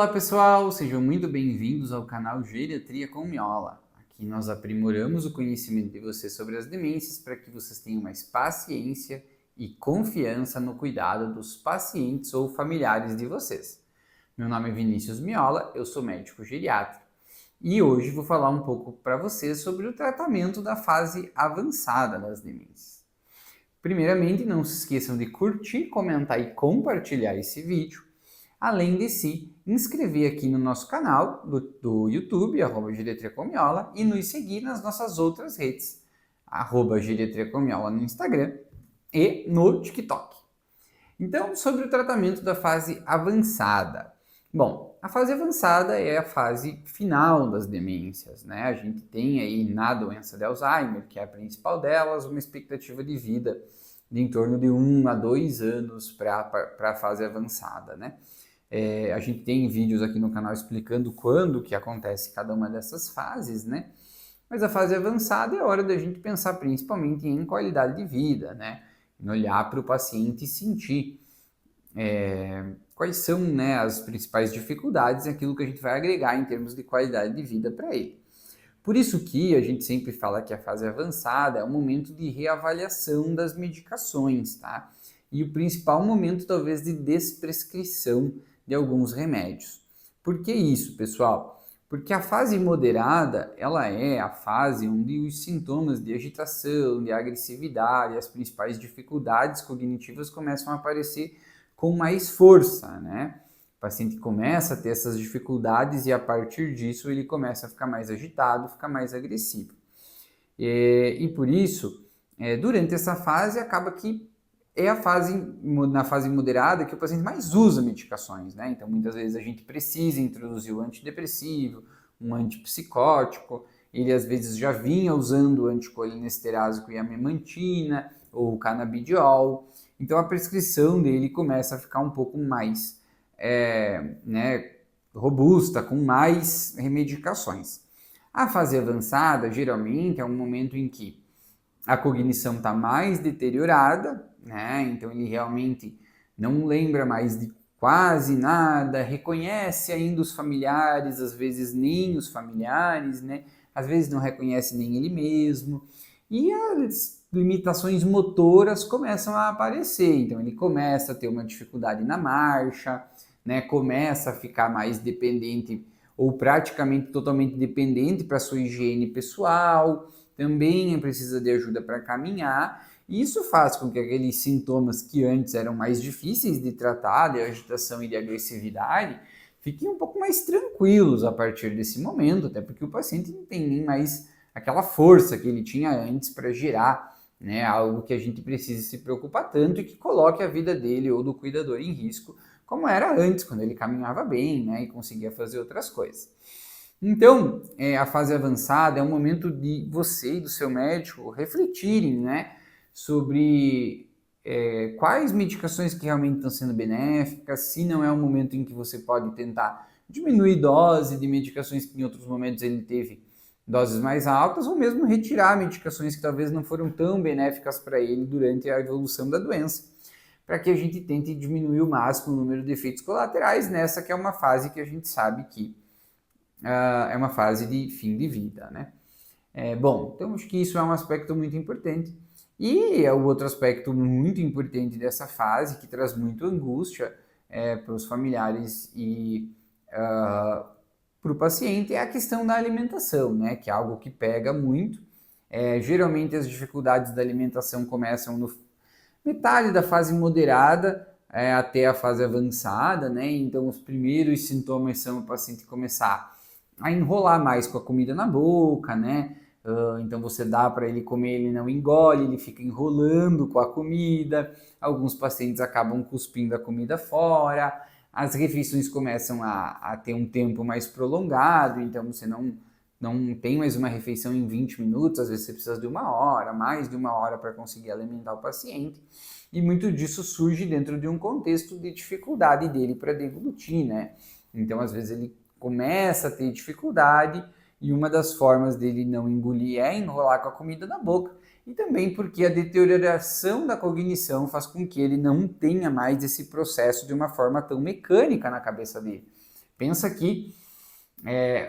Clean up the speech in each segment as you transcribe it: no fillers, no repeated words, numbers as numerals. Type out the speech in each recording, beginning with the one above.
Olá pessoal, sejam muito bem-vindos ao canal Geriatria com Miola. Aqui nós aprimoramos o conhecimento de vocês sobre as demências para que vocês tenham mais paciência e confiança no cuidado dos pacientes ou familiares de vocês. Meu nome é Vinícius Miola, eu sou médico geriatra e hoje vou falar um pouco para vocês sobre o tratamento da fase avançada das demências. Primeiramente, não se esqueçam de curtir, comentar e compartilhar esse vídeo. Além de se inscrever aqui no nosso canal do YouTube, Geriatria com Miola, e nos seguir nas nossas outras redes, Geriatria com Miola no Instagram e no TikTok. Então, sobre o tratamento da fase avançada. Bom, a fase avançada é a fase final das demências, né? A gente tem aí na doença de Alzheimer, que é a principal delas, uma expectativa de vida de em torno de 1 a 2 anos para a fase avançada, né? A gente tem vídeos aqui no canal explicando quando que acontece cada uma dessas fases, né? Mas a fase avançada é hora da gente pensar principalmente em qualidade de vida, né? Em olhar para o paciente e sentir quais são, né, as principais dificuldades e aquilo que a gente vai agregar em termos de qualidade de vida para ele. Por isso que a gente sempre fala que a fase avançada é um momento de reavaliação das medicações, tá? E o principal momento talvez de desprescrição de alguns remédios. Por que isso, pessoal? Porque a fase moderada, ela é a fase onde os sintomas de agitação, de agressividade, as principais dificuldades cognitivas começam a aparecer com mais força, né? O paciente começa a ter essas dificuldades e a partir disso ele começa a ficar mais agitado, ficar mais agressivo. E por isso, durante essa fase acaba que é na fase moderada que o paciente mais usa medicações, né? Então, muitas vezes a gente precisa introduzir o antidepressivo, um antipsicótico, ele às vezes já vinha usando o anticolinesterásico e a memantina, ou o canabidiol, então a prescrição dele começa a ficar um pouco mais robusta, com mais remedicações. A fase avançada, geralmente, é um momento em que a cognição está mais deteriorada, né? Então ele realmente não lembra mais de quase nada, reconhece ainda os familiares, às vezes nem os familiares, né? Às vezes não reconhece nem ele mesmo, e as limitações motoras começam a aparecer, então ele começa a ter uma dificuldade na marcha, né? Começa a ficar mais dependente ou praticamente totalmente dependente para sua higiene pessoal, também precisa de ajuda para caminhar, e isso faz com que aqueles sintomas que antes eram mais difíceis de tratar, de agitação e de agressividade, fiquem um pouco mais tranquilos a partir desse momento, até porque o paciente não tem nem mais aquela força que ele tinha antes para gerar, né, algo que a gente precisa se preocupar tanto e que coloque a vida dele ou do cuidador em risco, como era antes, quando ele caminhava bem, né, e conseguia fazer outras coisas. Então, a fase avançada é um momento de você e do seu médico refletirem, né, sobre quais medicações que realmente estão sendo benéficas, se não é um momento em que você pode tentar diminuir dose de medicações que em outros momentos ele teve doses mais altas, ou mesmo retirar medicações que talvez não foram tão benéficas para ele durante a evolução da doença, para que a gente tente diminuir o máximo o número de efeitos colaterais nessa que é uma fase que a gente sabe que é uma fase de fim de vida, né? Bom, então acho que isso é um aspecto muito importante. E o outro aspecto muito importante dessa fase, que traz muito angústia para os familiares e para o paciente, é a questão da alimentação, né? Que é algo que pega muito. Geralmente as dificuldades da alimentação começam no metade da fase moderada até a fase avançada, né? Então os primeiros sintomas são o paciente começar a enrolar mais com a comida na boca, né? Então você dá para ele comer, ele não engole, ele fica enrolando com a comida. Alguns pacientes acabam cuspindo a comida fora. As refeições começam a ter um tempo mais prolongado, então você não tem mais uma refeição em 20 minutos, às vezes você precisa de 1 hora, mais de 1 hora para conseguir alimentar o paciente. E muito disso surge dentro de um contexto de dificuldade dele para deglutir, né? Então às vezes ele começa a ter dificuldade e uma das formas dele não engolir é enrolar com a comida na boca, e também porque a deterioração da cognição faz com que ele não tenha mais esse processo de uma forma tão mecânica na cabeça dele. Pensa que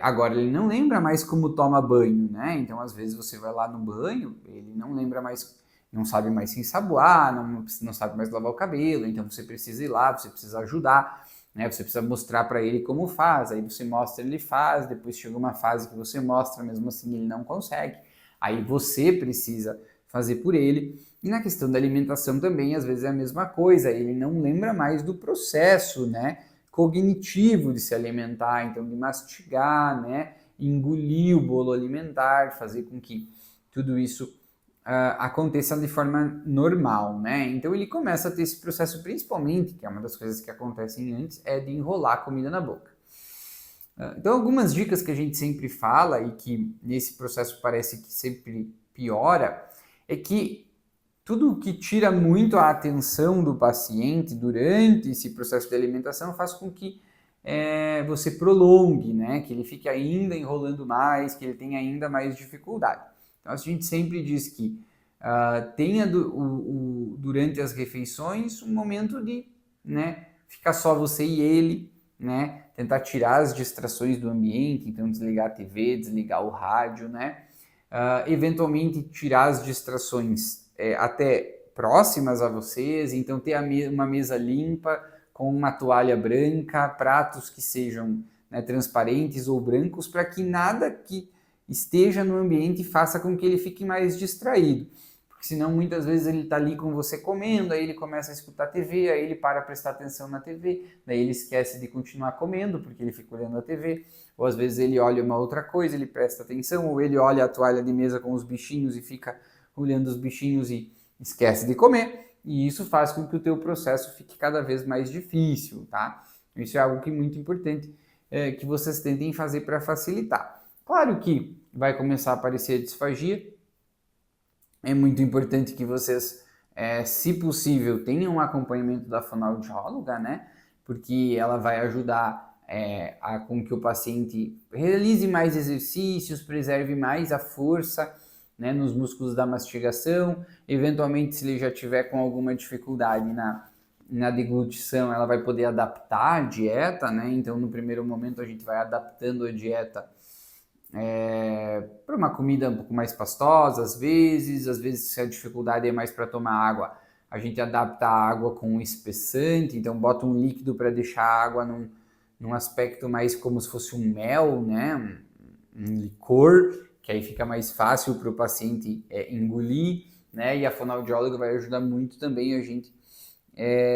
agora ele não lembra mais como toma banho, né? Então, às vezes você vai lá no banho, ele não lembra mais, não sabe mais se ensaboar, não sabe mais lavar o cabelo, então você precisa ir lá, você precisa ajudar, né? Você precisa mostrar para ele como faz, aí você mostra, ele faz, depois chega uma fase que você mostra, mesmo assim ele não consegue, aí você precisa fazer por ele. E na questão da alimentação também, às vezes é a mesma coisa, ele não lembra mais do processo, né, cognitivo de se alimentar, então de mastigar, né, engolir o bolo alimentar, fazer com que tudo isso aconteça de forma normal, né? Então ele começa a ter esse processo, principalmente, que é uma das coisas que acontecem antes, é de enrolar a comida na boca. Então algumas dicas que a gente sempre fala e que nesse processo parece que sempre piora, é que tudo que tira muito a atenção do paciente durante esse processo de alimentação faz com que você prolongue, né? Que ele fique ainda enrolando mais, que ele tenha ainda mais dificuldade. Então a gente sempre diz que tenha durante as refeições um momento de, né, ficar só você e ele, né? Tentar tirar as distrações do ambiente, então desligar a TV, desligar o rádio, né? Eventualmente tirar as distrações até próximas a vocês, então ter uma mesa limpa com uma toalha branca, pratos que sejam, né, transparentes ou brancos, para que nada que esteja no ambiente faça com que ele fique mais distraído. Porque senão muitas vezes ele está ali com você comendo, aí ele começa a escutar a TV, aí ele para prestar atenção na TV, daí ele esquece de continuar comendo porque ele fica olhando a TV, ou às vezes ele olha uma outra coisa, ele presta atenção, ou ele olha a toalha de mesa com os bichinhos e fica olhando os bichinhos e esquece de comer, e isso faz com que o teu processo fique cada vez mais difícil, tá? Isso é algo que é muito importante que vocês tentem fazer para facilitar. Claro que vai começar a aparecer a disfagia, é muito importante que vocês, se possível, tenham um acompanhamento da fonoaudióloga, né? Porque ela vai ajudar com que o paciente realize mais exercícios, preserve mais a força, né, nos músculos da mastigação. Eventualmente, se ele já tiver com alguma dificuldade na deglutição, ela vai poder adaptar a dieta, né? Então, no primeiro momento, a gente vai adaptando a dieta para uma comida um pouco mais pastosa, às vezes se a dificuldade é mais para tomar água, a gente adapta a água com um espessante, então bota um líquido para deixar a água num aspecto mais como se fosse um mel, né? Um licor, que aí fica mais fácil para o paciente engolir, né? E a fonoaudióloga vai ajudar muito também a gente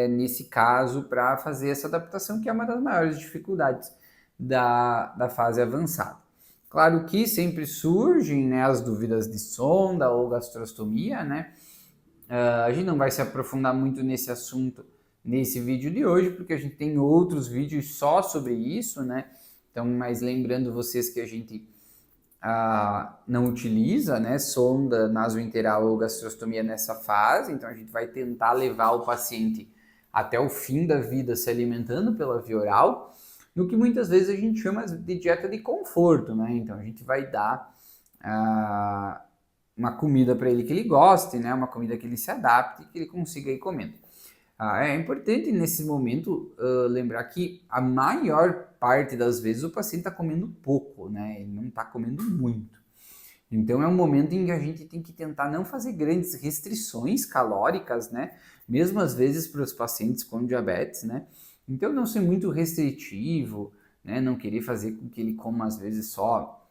nesse caso para fazer essa adaptação, que é uma das maiores dificuldades da fase avançada. Claro que sempre surgem, né, as dúvidas de sonda ou gastrostomia, né? A gente não vai se aprofundar muito nesse assunto nesse vídeo de hoje, porque a gente tem outros vídeos só sobre isso, né? Então, mas lembrando vocês que a gente não utiliza, né, sonda nasointeral ou gastrostomia nessa fase, então a gente vai tentar levar o paciente até o fim da vida se alimentando pela via oral, no que muitas vezes a gente chama de dieta de conforto, né? Então a gente vai dar uma comida para ele que ele goste, né? Uma comida que ele se adapte e que ele consiga ir comendo. É importante nesse momento lembrar que a maior parte das vezes o paciente está comendo pouco, né? Ele não está comendo muito. Então é um momento em que a gente tem que tentar não fazer grandes restrições calóricas, né? Mesmo às vezes para os pacientes com diabetes, né? Então não ser muito restritivo, né? Não querer fazer com que ele coma às vezes só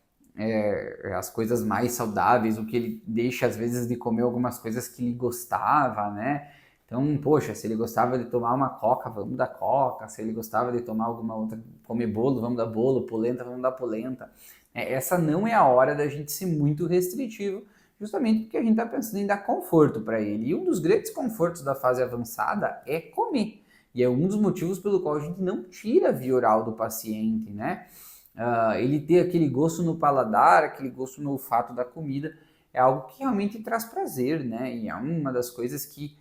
as coisas mais saudáveis, o que ele deixa às vezes de comer algumas coisas que ele gostava, né? Então, poxa, se ele gostava de tomar uma coca, vamos dar coca. Se ele gostava de tomar alguma outra, comer bolo, vamos dar bolo, polenta, vamos dar polenta. Essa não é a hora da gente ser muito restritivo, justamente porque a gente está pensando em dar conforto para ele. E um dos grandes confortos da fase avançada é comer. E é um dos motivos pelo qual a gente não tira a via oral do paciente, né? Ele ter aquele gosto no paladar, aquele gosto no olfato da comida, é algo que realmente traz prazer, né? E é uma das coisas que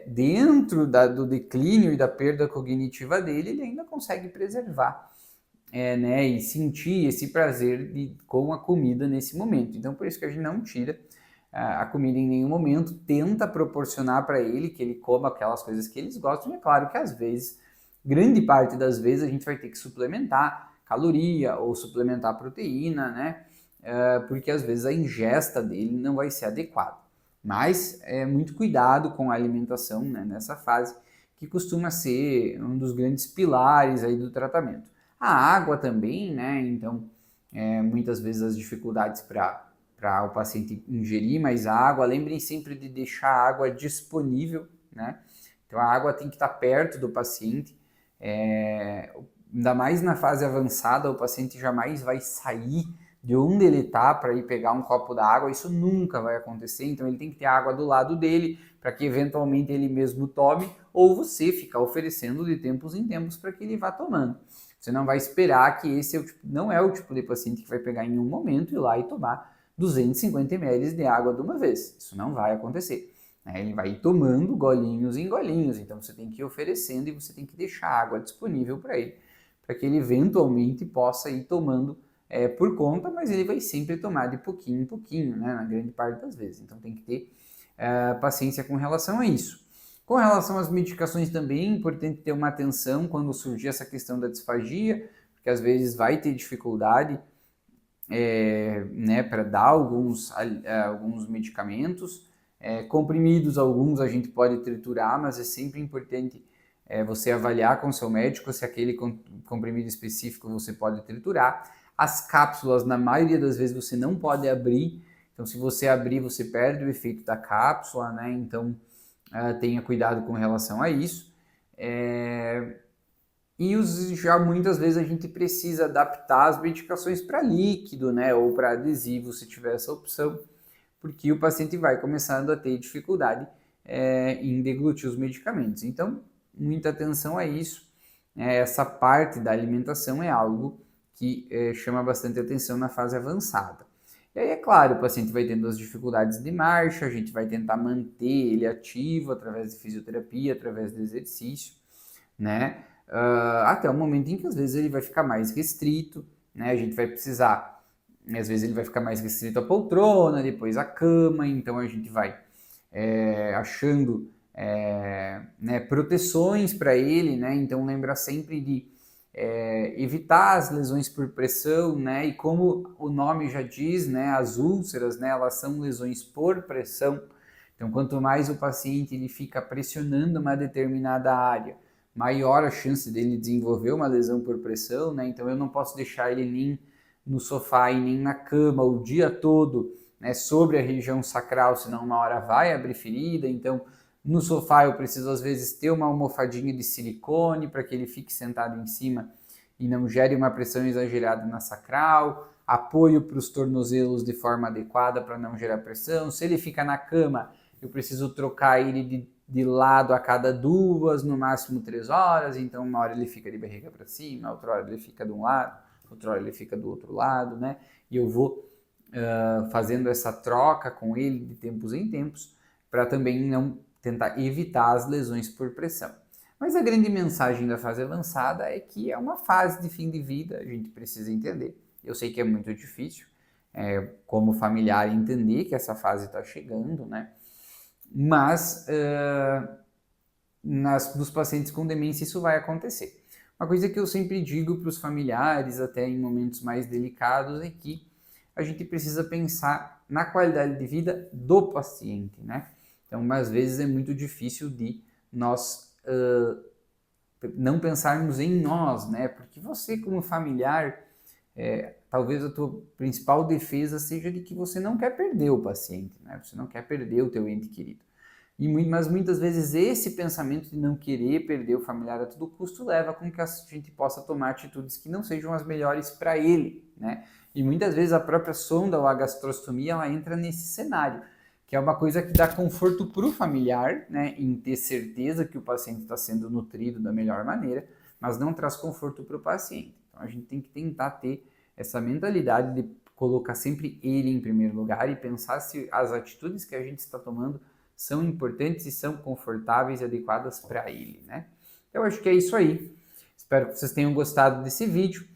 dentro do declínio e da perda cognitiva dele, ele ainda consegue preservar, né, e sentir esse prazer com a comida nesse momento. Então, por isso que a gente não tira a comida em nenhum momento, tenta proporcionar para ele que ele coma aquelas coisas que eles gostam, e é claro que às vezes grande parte das vezes a gente vai ter que suplementar caloria ou suplementar proteína, né? Porque às vezes a ingesta dele não vai ser adequada. Mas muito cuidado com a alimentação, né, nessa fase, que costuma ser um dos grandes pilares aí do tratamento. A água também, né? Então, muitas vezes as dificuldades para o paciente ingerir mais água. Lembrem sempre de deixar a água disponível, né? Então, a água tem que estar perto do paciente. Ainda mais na fase avançada, o paciente jamais vai sair de onde ele está para ir pegar um copo d'água, isso nunca vai acontecer, então ele tem que ter água do lado dele para que eventualmente ele mesmo tome, ou você ficar oferecendo de tempos em tempos para que ele vá tomando. Você não vai esperar que esse não é o tipo de paciente que vai pegar em um momento, ir lá e tomar 250 ml de água de uma vez, isso não vai acontecer. Ele vai ir tomando golinhos em golinhos, então você tem que ir oferecendo e você tem que deixar a água disponível para ele, para que ele eventualmente possa ir tomando por conta, mas ele vai sempre tomar de pouquinho em pouquinho, né, na grande parte das vezes. Então tem que ter paciência com relação a isso. Com relação às medicações também, é importante ter uma atenção quando surgir essa questão da disfagia, porque às vezes vai ter dificuldade né, para dar alguns medicamentos. Comprimidos, alguns a gente pode triturar, mas é sempre importante você avaliar com o seu médico se aquele comprimido específico você pode triturar. As cápsulas, na maioria das vezes, você não pode abrir. Então, se você abrir, você perde o efeito da cápsula, né? Então, tenha cuidado com relação a isso. Já muitas vezes a gente precisa adaptar as medicações para líquido, né? Ou para adesivo, se tiver essa opção, porque o paciente vai começando a ter dificuldade em deglutir os medicamentos. Então, muita atenção a isso. Essa parte da alimentação é algo que chama bastante atenção na fase avançada. E aí, é claro, o paciente vai tendo as dificuldades de marcha, a gente vai tentar manter ele ativo através de fisioterapia, através do exercício, né? Até o momento em que às vezes ele vai ficar mais restrito, né? A gente vai precisar, às vezes ele vai ficar mais restrito à poltrona, depois à cama, então a gente vai achando né, proteções para ele, né? Então lembra sempre de evitar as lesões por pressão, né? E como o nome já diz, né? As úlceras, né? Elas são lesões por pressão. Então, quanto mais o paciente ele fica pressionando uma determinada área, maior a chance dele desenvolver uma lesão por pressão, né? Então, eu não posso deixar ele nem no sofá e nem na cama o dia todo, né? Sobre a região sacral, senão uma hora vai abrir ferida. Então, no sofá eu preciso às vezes ter uma almofadinha de silicone para que ele fique sentado em cima e não gere uma pressão exagerada na sacral, apoio para os tornozelos de forma adequada para não gerar pressão. Se ele fica na cama, eu preciso trocar ele de lado a cada 2, no máximo 3 horas, então uma hora ele fica de barriga para cima, outra hora ele fica de um lado, outra hora ele fica do outro lado, né? E eu vou fazendo essa troca com ele de tempos em tempos para também não tentar evitar as lesões por pressão. Mas a grande mensagem da fase avançada é que é uma fase de fim de vida, a gente precisa entender. Eu sei que é muito difícil, como familiar, entender que essa fase está chegando, né? Mas nos pacientes com demência isso vai acontecer. Uma coisa que eu sempre digo para os familiares, até em momentos mais delicados, é que a gente precisa pensar na qualidade de vida do paciente, né? Então, às vezes é muito difícil de nós não pensarmos em nós, né? Porque você, como familiar, talvez a tua principal defesa seja de que você não quer perder o paciente, né? Você não quer perder o teu ente querido. Mas muitas vezes esse pensamento de não querer perder o familiar a todo custo leva com que a gente possa tomar atitudes que não sejam as melhores para ele, né? E muitas vezes a própria sonda ou a gastrostomia ela entra nesse cenário, que é uma coisa que dá conforto para o familiar, né, em ter certeza que o paciente está sendo nutrido da melhor maneira, mas não traz conforto para o paciente. Então a gente tem que tentar ter essa mentalidade de colocar sempre ele em primeiro lugar e pensar se as atitudes que a gente está tomando são importantes e são confortáveis e adequadas para ele, né? Eu acho que é isso aí. Espero que vocês tenham gostado desse vídeo.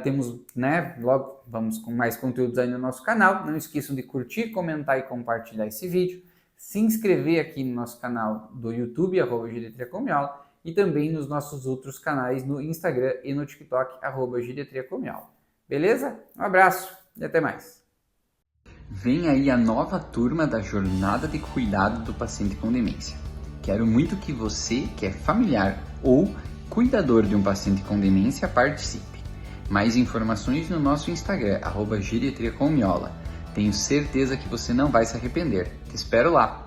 Temos, né, logo vamos com mais conteúdos aí no nosso canal. Não esqueçam de curtir, comentar e compartilhar esse vídeo. Se inscrever aqui no nosso canal do YouTube, @Geriatria com Miola, e também nos nossos outros canais no Instagram e no TikTok, @geriatriacomiola. Beleza? Um abraço e até mais. Vem aí a nova turma da Jornada de Cuidado do Paciente com Demência. Quero muito que você, que é familiar ou cuidador de um paciente com demência, participe. Mais informações no nosso Instagram, @geriatriacomiola. Tenho certeza que você não vai se arrepender. Te espero lá!